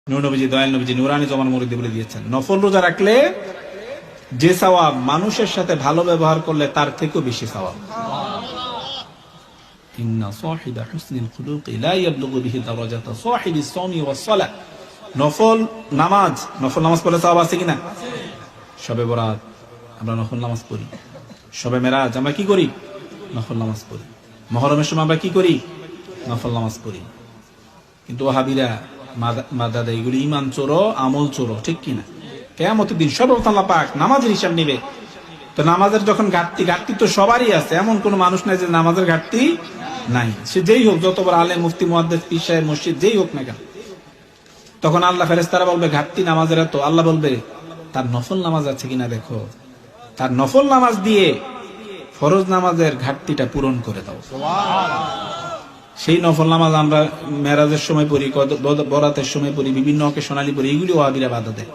নূর নবীজি, দয়াল নবীজি নুরানি জমান মুরিদি বলে দিয়েছেন, নফল রোজা রাখলে যে সওয়াব, মানুষের সাথে ভালো ব্যবহার করলে তার থেকেও বেশি সওয়াব। ইন্না সাহিবা হুসনিল খুলুকি লা ইয়াবলুগু বিহি দারাজাতা সাহিবিস সাওমি ওয়াস সালাহ। নফল নামাজ পড়লে সওয়াব আছে কিনা? শবে বরাত আমরা নফল নামাজ পড়ি, শবে মেরাজ আমরা কি করি? নফল নামাজ পড়ি। মুহররমের সময় আমরা কি করি? নফল নামাজ পড়ি। কিন্তু ওয়াহাবীরা মাদাদা এগুলি ঈমান চোরো, আমল চোরো, ঠিক কিনা? কিয়ামতের দিন সর্বপ্রথম আল্লাহ পাক নামাজের হিসাব নেবে। তো নামাজের যখন ঘাটতি তো সবারই আছে, এমন কোন মানুষ নাই যে নামাজের ঘাটতি নাই। সে যেই হোক, যত বড় আলেম, মুফতি, মুহাদ্দিস, পীর সাহেব, মসজিদ যেই হোক না কেন, তখন আল্লাহ ফেরেশতারা বলবে ঘাটতি নামাজের এত। আল্লাহ বলবে তার নফল নামাজ আছে কিনা দেখো, তার নফল নামাজ দিয়ে ফরজ নামাজের ঘাটতিটা পূরণ করে দাও। সেই নফল নামাজ আমরা মেরাজের সময় পড়ি, বরাতের সময় পড়ি, বিভিন্ন অকেশনালি পড়ি, এগুলি ওয়াহাবীরা বাধা দেয়।